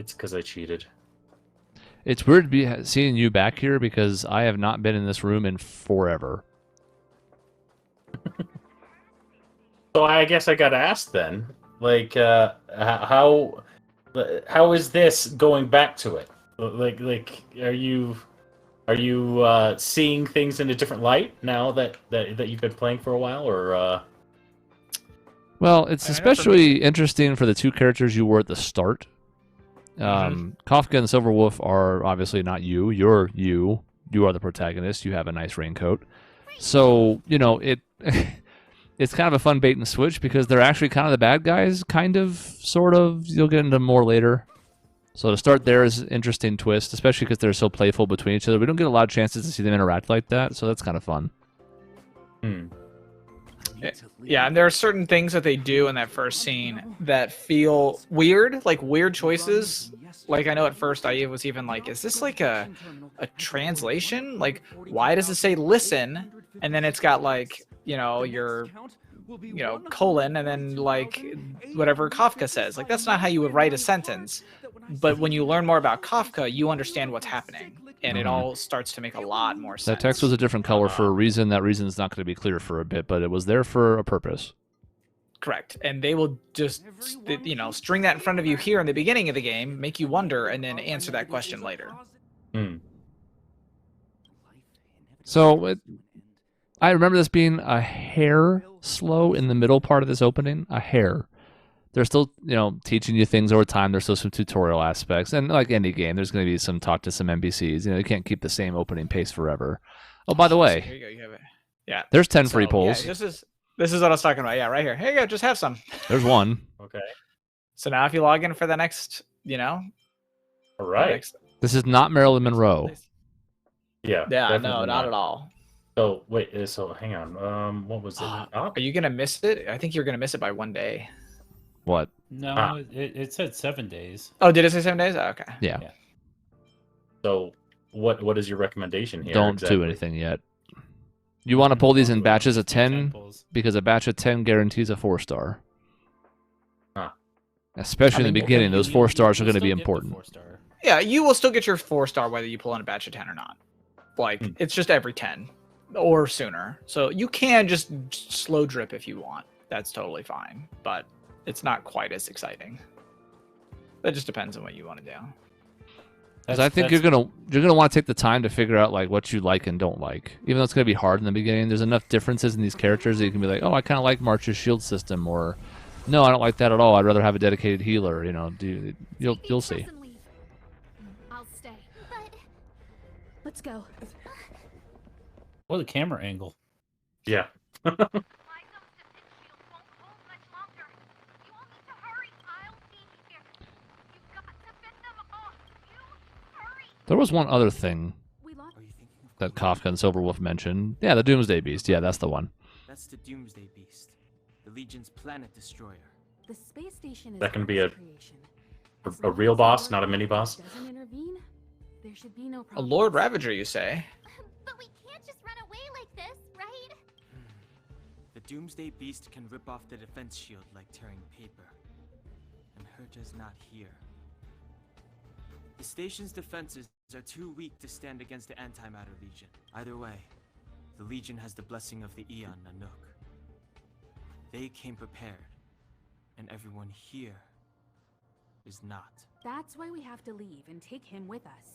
It's because I cheated. It's weird to be seeing you back here because I have not been in this room in forever. So I guess I got asked then, like, how is this going back to it? Like, are you seeing things in a different light now that you've been playing for a while, or? Well, it's I know for me. especially interesting for the two characters you were at the start. Kafka and Silverwolf are obviously not you. You're you. You are the protagonist. You have a nice raincoat. So, you know, it's kind of a fun bait and switch because they're actually kind of the bad guys, kind of, sort of. You'll get into more later. So to start there is an interesting twist, especially because they're so playful between each other. We don't get a lot of chances to see them interact like that, so that's kind of fun. Yeah, and there are certain things that they do in that first scene that feel weird, like weird choices. Like I know at first I was even like, is this like a translation? Like, why does it say listen? And then it's got like, your colon and then like whatever Kafka says. Like that's not how you would write a sentence. But when you learn more about Kafka, you understand what's happening. And it all starts to make a lot more sense. That text was a different color for a reason. That reason is not going to be clear for a bit, but it was there for a purpose. Correct. And they will just, string that in front of you here in the beginning of the game, make you wonder, and then answer that question later. So I remember this being a hair slow in the middle part of this opening. A hair. They're still, teaching you things over time. There's still some tutorial aspects. And like any game, there's going to be some talk to some NPCs. You can't keep the same opening pace forever. Oh, by the way, here you go. You have it. Yeah. There's 10 free pulls. Yeah, this is what I was talking about. Yeah, right here. Here you go. Just have some. There's one. Okay. So now if you log in for the next, All right. This is not Marilyn Monroe. Yeah. Yeah, no, not at all. So wait, so hang on. What was it? Are you gonna miss it? I think you're gonna miss it by 1 day. What? No, it said 7 days. Oh, did it say 7 days? Oh, okay. Yeah. So what is your recommendation here? Don't do anything yet. You want to pull these in batches of 10 because a batch of 10 guarantees a 4-star. Especially in the beginning, those 4 stars are going to be important. Yeah, you will still get your 4-star whether you pull in a batch of 10 or not. Like, it's just every 10 or sooner. So you can just slow drip if you want. That's totally fine. But it's not quite as exciting. That just depends on what you want to do. Because I think you're gonna want to take the time to figure out like what you like and don't like. Even though it's gonna be hard in the beginning, there's enough differences in these characters that you can be like, oh, I kind of like March's shield system, or no, I don't like that at all. I'd rather have a dedicated healer. You'll see. I'll stay. But let's go. What a camera angle. Yeah. There was one other thing that Kafka and Silverwolf mentioned. Yeah, the Doomsday Beast. Yeah, that's the one. That's the Doomsday Beast, the Legion's planet destroyer. The space station is that can be a real boss, not a mini boss. There should be no a Lord Ravager, you say? But we can't just run away like this, right? The Doomsday Beast can rip off the defense shield like tearing paper. And Herta's not here. The station's defenses are too weak to stand against the Antimatter Legion. Either way, the Legion has the blessing of the Aeon Nanook. They came prepared, and everyone here is not. That's why we have to leave and take him with us.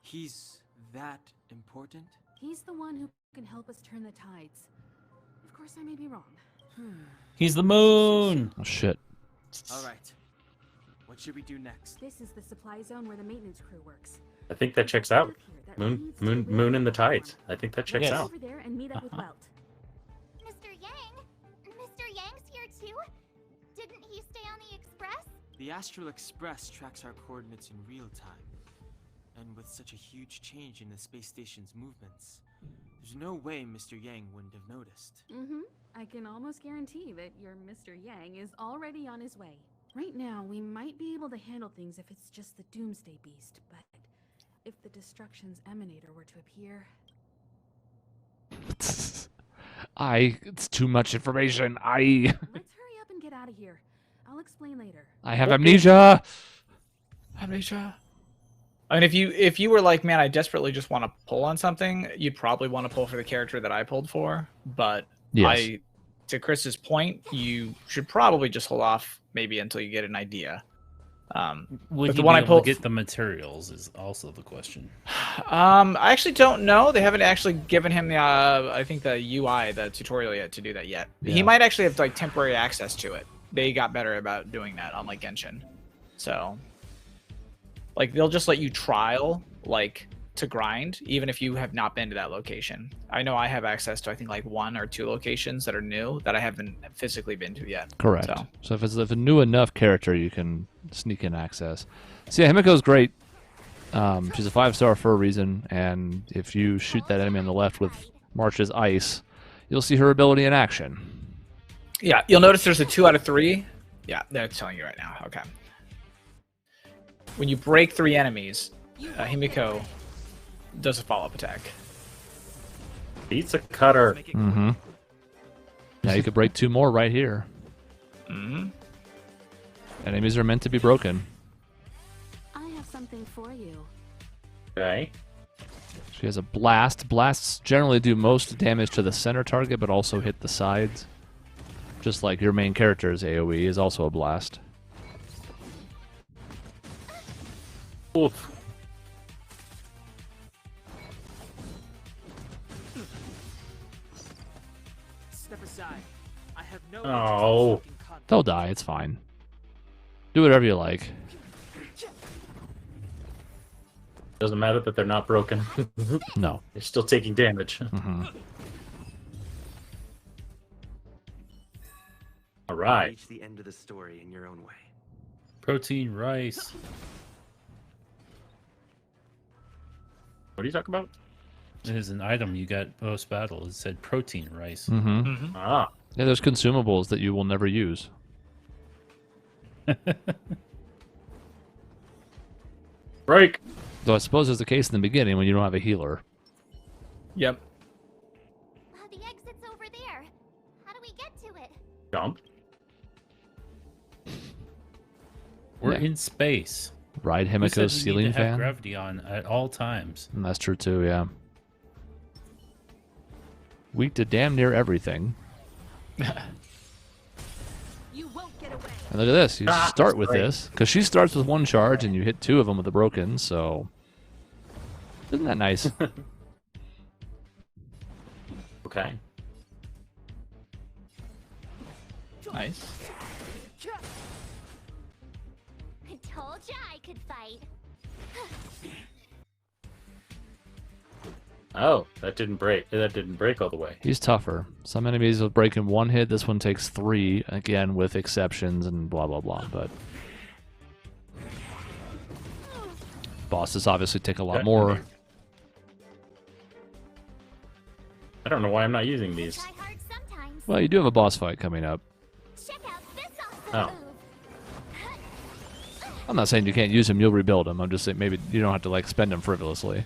He's that important? He's the one who can help us turn the tides. Of course, I may be wrong. He's the moon! Oh, shit. All right. What should we do next? This is the supply zone where the maintenance crew works. I think that checks out. Moon in the tides. I think that checks out. Over there and meet up with Welt. Mr. Yang? Mr. Yang's here too? Didn't he stay on the Express? The Astral Express tracks our coordinates in real time. And with such a huge change in the space station's movements, there's no way Mr. Yang wouldn't have noticed. I can almost guarantee that your Mr. Yang is already on his way. Right now, we might be able to handle things if it's just the Doomsday Beast, but if the Destruction's Emanator were to appear... It's too much information. Let's hurry up and get out of here. I'll explain later. I have amnesia. Amnesia. I mean, if you were like, man, I desperately just want to pull on something, you'd probably want to pull for the character that I pulled for. But Yes. To Chris's point, you should probably just hold off maybe until you get an idea. Would But you the one be I able pulled- to get the materials is also the question. I actually don't know. They haven't actually given him the I think the UI, the tutorial yet to do that yet. Yeah. He might actually have like temporary access to it. They got better about doing that on like Genshin. So like they'll just let you trial like to grind even if you have not been to that location. I know I have access to I think like 1 or 2 locations that are new that I haven't physically been to yet. Correct. So. So if it's a new enough character, you can sneak in access. So yeah, Himiko's great. She's a 5-star for a reason, and if you shoot that enemy on the left with March's ice, you'll see her ability in action. Yeah, you'll notice there's a 2 out of 3. Yeah, they're telling you right now. Okay. When you break 3 enemies, Himiko does a follow-up attack. Beats a cutter. Mm-hmm. Yeah, you could break 2 more right here. Mm-hmm. Enemies are meant to be broken. I have something for you. Okay. She has a blast. Blasts generally do most damage to the center target, but also hit the sides. Just like your main character's AoE is also a blast. Oof. Step aside. I have no Oh. interest in conflict. They'll die, it's fine. Do whatever you like. Doesn't matter that they're not broken. No. They're still taking damage. Hmm. All right. Reach the end of the story in your own way. Protein rice. What are you talking about? It is an item you got post battle. It said protein rice. Hmm. Mm-hmm. Ah. Yeah, there's consumables that you will never use. Break. Though I suppose there's the case in the beginning when you don't have a healer. Yep. The exit's over there. How do we get to it? Jump. We're Yeah. in space. Ride Who said Himiko's we ceiling need to have fan. gravity on at all times? And that's true too, yeah. Weak to damn near everything. You won't get away. And look at this. You Ah, start with great. this. Because she starts with 1 charge and you hit 2 of them with the broken, so... Isn't that nice? Okay. Nice. I told ya I could fight. Oh, that didn't break. That didn't break all the way. He's tougher. Some enemies will break in 1 hit. This one takes 3, again, with exceptions and blah, blah, blah. But bosses obviously take a lot Okay. more. I don't know why I'm not using these. Try hard sometimes. Well, you do have a boss fight coming up. Check out this awesome Oh. move. I'm not saying you can't use them. You'll rebuild them. I'm just saying maybe you don't have to, like, spend them frivolously.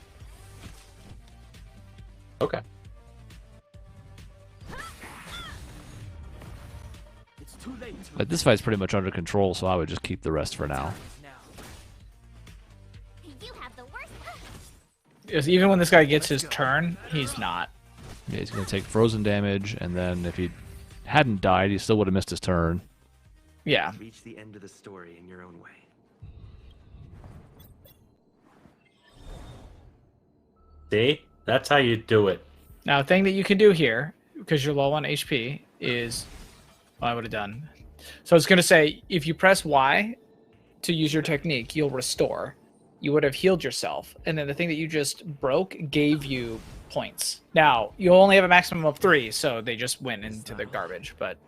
Okay. It's too late to But this fight's pretty much under control, so I would just keep the rest for now. now. You have the worst. Because even when this guy gets his turn, he's not. Yeah, he's going to take frozen damage, and then if he hadn't died, he still would have missed his turn. Yeah. Reach the end of the story in your own way. See? That's how you do it. Now, a thing that you can do here, because you're low on HP, is what I would have done. So it's going to say, if you press Y to use your technique, you'll restore. You would have healed yourself. And then the thing that you just broke gave you points. Now, you only have a maximum of 3, so they just went into the garbage, but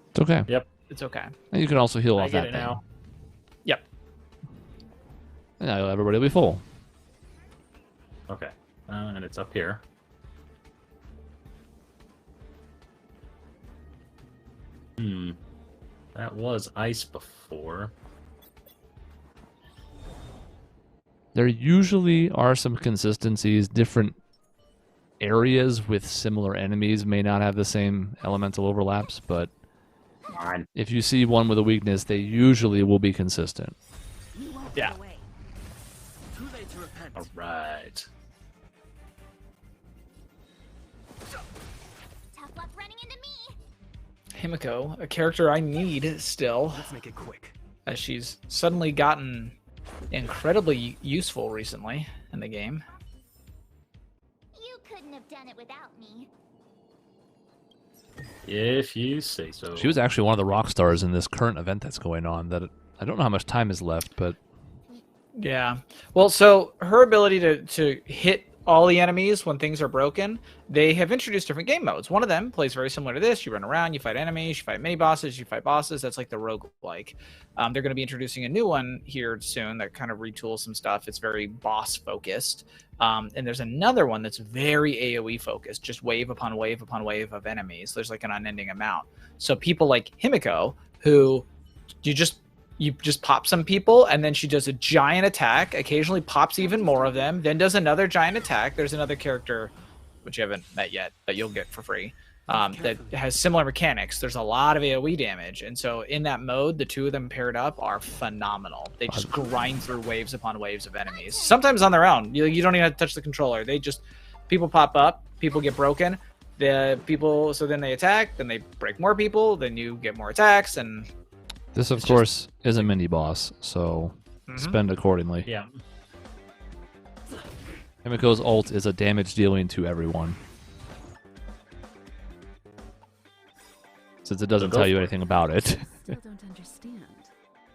It's okay. Yep. it's okay. And you can also heal I off get that it thing. now. Yep. And now everybody will be full. Okay. And it's up here. That was ice before. There usually are some consistencies. Different areas with similar enemies may not have the same elemental overlaps, but on. If you see one with a weakness, they usually will be consistent. You won't Yeah. get away. Too late to repent. All right. Tough luck running into me. Himiko, a character I need still, Let's make it quick. as she's suddenly gotten incredibly useful recently in the game. You couldn't have done it without me. If you say so. She was actually one of the rock stars in this current event that's going on. That I don't know how much time is left, but Yeah. Well, so her ability to hit all the enemies when things are broken, they have introduced different game modes. One of them plays very similar to this. You run around, you fight enemies, you fight mini bosses, you fight bosses. That's like the roguelike. They're going to be introducing a new one here soon that kind of retools some stuff. It's very boss focused. And there's another one that's very AoE focused, just wave upon wave upon wave of enemies. There's like an unending amount. So people like Himiko, who you just pop some people, and then she does a giant attack, occasionally pops even more of them, then does another giant attack. There's another character, which you haven't met yet, that you'll get for free, that has similar mechanics. There's a lot of AoE damage, and so in that mode, the two of them paired up are phenomenal. They just grind through waves upon waves of enemies, sometimes on their own. You don't even have to touch the controller. People pop up, people get broken, so then they attack, then they break more people, then you get more attacks, and this, of course, is a mini boss, so spend accordingly. Yeah. Himiko's ult is a damage dealing to everyone. Since it doesn't So go tell you for it. anything about it. Still don't understand.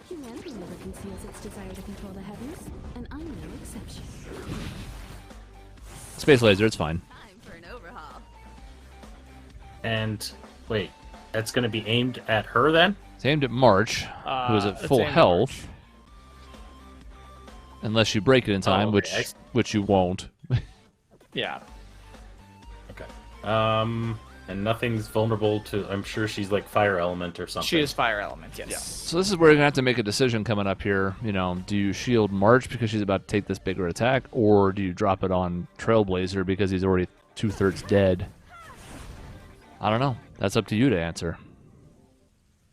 Humanity never conceals its desire to control the heavens, and I'm no exception. Space laser, it's fine. Time for an overhaul. And wait, that's going to be aimed at her then? It's aimed at March, who is at it's full aimed at health. Unless you break it in time, okay. which you won't. yeah. Okay. And nothing's vulnerable to. I'm sure she's like fire element or something. She is fire element, yes. So this is where you're gonna have to make a decision coming up here. You know, do you shield March because she's about to take this bigger attack, or do you drop it on Trailblazer because he's already 2/3 dead? I don't know. That's up to you to answer.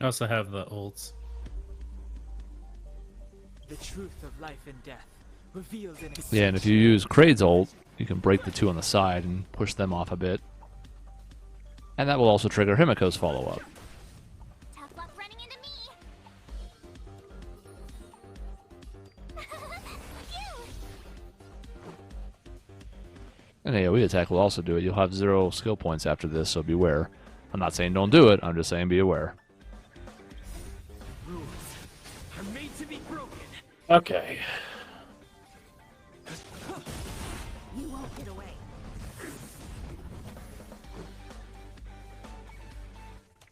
I also have the ults. The truth of life and death revealed in its Yeah, and if you use Kraid's ult, you can break the two on the side and push them off a bit. And that will also trigger Himiko's follow-up. Tough luck running into me. An AoE attack will also do it. You'll have 0 skill points after this, so beware. I'm not saying don't do it, I'm just saying be aware. rules are made to be broken. Okay. You won't get away.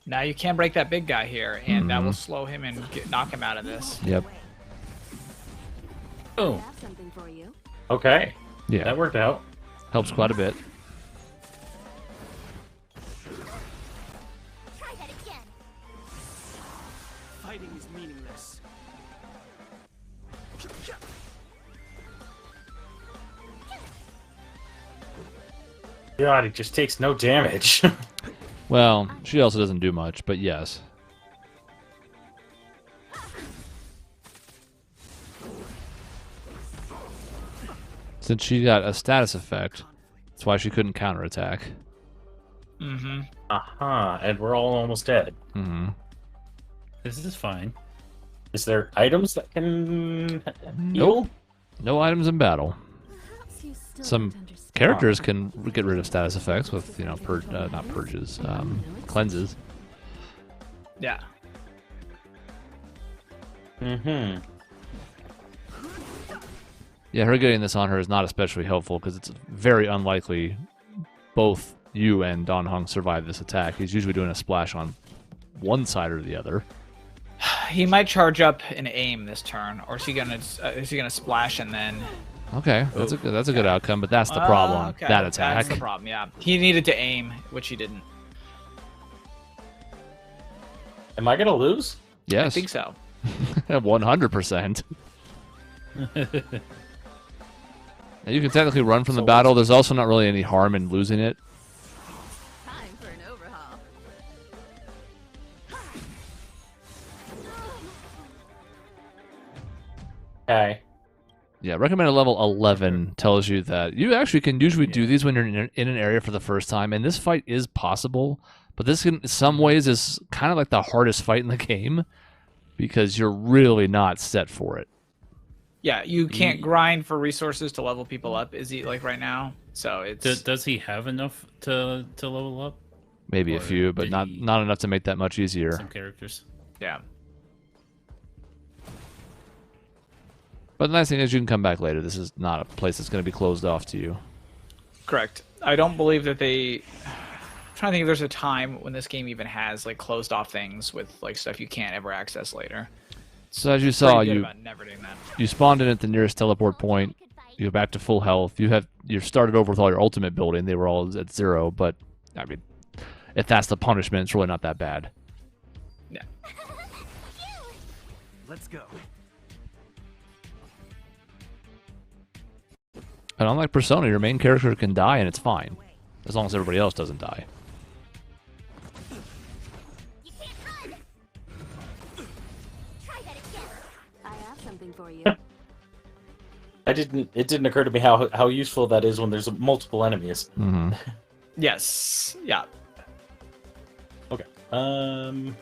Now you can break that big guy here, and that will slow him and knock him out of this. Yep. I Oh. have something for you. Okay. Yeah, That worked out. helps quite a bit. Try that again. Fighting is meaningless. God, it just takes no damage. Well, she also doesn't do much, but yes. Since she got a status effect, that's why she couldn't counterattack. Mm-hmm. Uh-huh. And we're all almost dead. Mm-hmm. This is fine. Is there items that can Nope. No items in battle. Perhaps you still Some don't understand. characters can get rid of status effects with, you know, not purges, cleanses. Yeah. Mm-hmm. Yeah, her getting this on her is not especially helpful because it's very unlikely both you and Don Hung survive this attack. He's usually doing a splash on one side or the other. He might charge up and aim this turn, or is he gonna splash and then? Okay, that's a good outcome, but that's the problem. Okay, That attack. That's the problem. Yeah, he needed to aim, which he didn't. Am I gonna lose? Yes, I think so. 100%. You can technically run from the battle. There's also not really any harm in losing it. Time for an overhaul. Okay. Yeah, recommended level 11 tells you that you actually can usually do these when you're in an area for the first time, and this fight is possible, but this in some ways is kind of like the hardest fight in the game because you're really not set for it. Yeah, you can't grind for resources to level people up, is he like right now? So it's Does he have enough to level up? Maybe a Or few, but did not he- enough to make that much easier. Some characters. yeah. But the nice thing is you can come back later. This is not a place that's going to be closed off to you. Correct. I don't believe that they. I'm trying to think if there's a time when this game even has like closed off things with like stuff you can't ever access later. So as you saw, Pretty good you about never doing that. you spawned in at the nearest teleport point. You go back to full health. You started over with all your ultimate building. They were all at 0, but I mean, if that's the punishment, it's really not that bad. Yeah. Let's go. And unlike Persona, your main character can die and it's fine, as long as everybody else doesn't die. You can't run. Try that again. I have something for you. It didn't occur to me how useful that is when there's multiple enemies. Mm-hmm. Yes. Yeah. Okay. And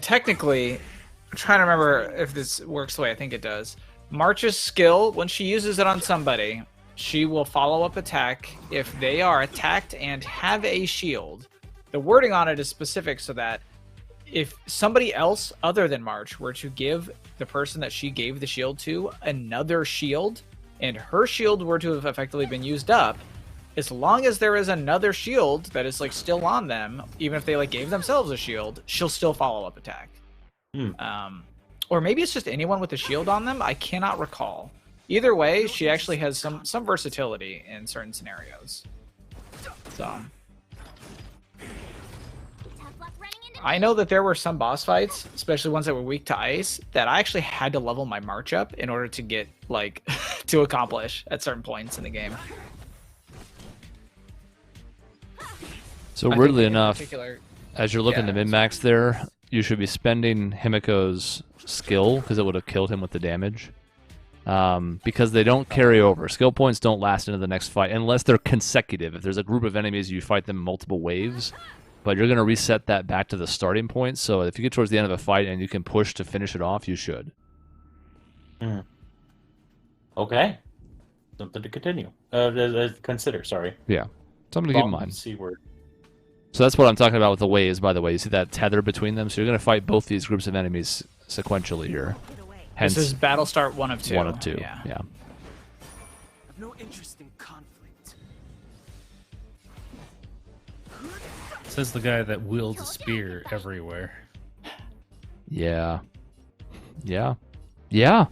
technically, I'm trying to remember if this works the way I think it does. March's skill, when she uses it on somebody, she will follow up attack if they are attacked and have a shield. The wording on it is specific so that if somebody else other than March were to give the person that she gave the shield to another shield, and her shield were to have effectively been used up, as long as there is another shield that is like still on them, even if they like gave themselves a shield, she'll still follow up attack. Or maybe it's just anyone with a shield on them. I cannot recall. Either way, she actually has some versatility in certain scenarios. So Tough luck running into I know that there were some boss fights, especially ones that were weak to ice, that I actually had to level my March up in order to get like to accomplish at certain points in the game. So I think weirdly in enough, particular- as you're looking Yeah, to min-max there, you should be spending Himiko's skill, because it would have killed him with the damage. Because they don't carry over. Skill points don't last into the next fight, unless they're consecutive. If there's a group of enemies, you fight them in multiple waves. But you're going to reset that back to the starting point, so if you get towards the end of a fight and you can push to finish it off, you should. Okay. Something to continue. Consider, sorry. Yeah. Something to keep in Wrong mind. C word. So that's what I'm talking about with the waves, by the way. You see that tether between them? So you're going to fight both these groups of enemies sequentially here. Hence, This is Battle Start 1 of 2. 1 of 2. Yeah. Yeah. I've no interest in conflict. Says the guy that wields a spear everywhere. Yeah. Yeah. Yeah.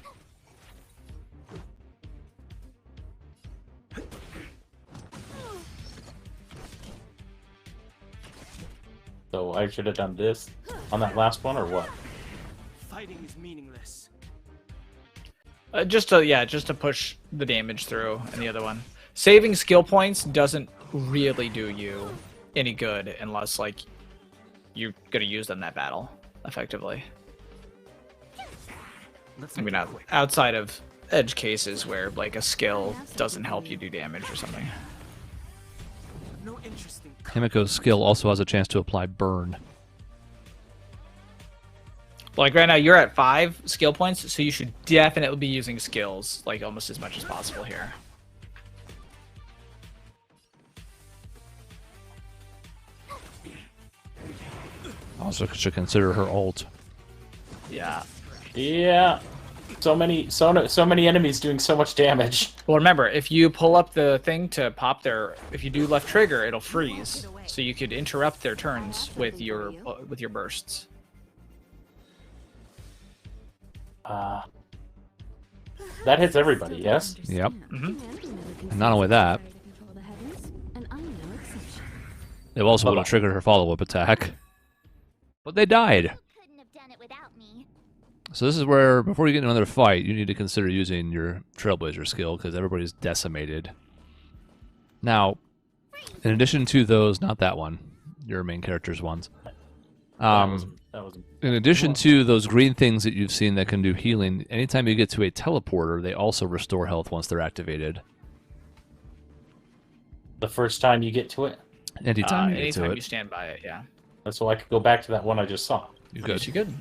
So I should have done this on that last one, or what? Fighting is meaningless. Just to push the damage through in the other one. Saving skill points doesn't really do you any good unless like you're gonna use them that battle effectively. Let's I mean, make it quick. outside of edge cases where like a skill doesn't help you do damage or something. I've no interest in Himiko's skill also has a chance to apply burn. Like right now, you're at 5 skill points, so you should definitely be using skills like almost as much as possible here. Also should consider her ult. Yeah. Yeah. So many enemies doing so much damage. Well, remember, if you pull up the thing to pop if you do left trigger, it'll freeze, so you could interrupt their turns with your bursts. That hits everybody, yes? Yep. Mm-hmm. And not only that, it also would have triggered her follow-up attack. But they died. couldn't have done it without me. So this is where, before you get into another fight, you need to consider using your Trailblazer skill, because everybody's decimated. Now, in addition to those, not that one, your main character's ones. That That was. In addition to those green things that you've seen that can do healing, anytime you get to a teleporter, they also restore health once they're activated. The first time you get to it. Anytime you get to Anytime it. you stand by it, yeah. That's why I could go back to that one I just saw. You Yes, could. you could.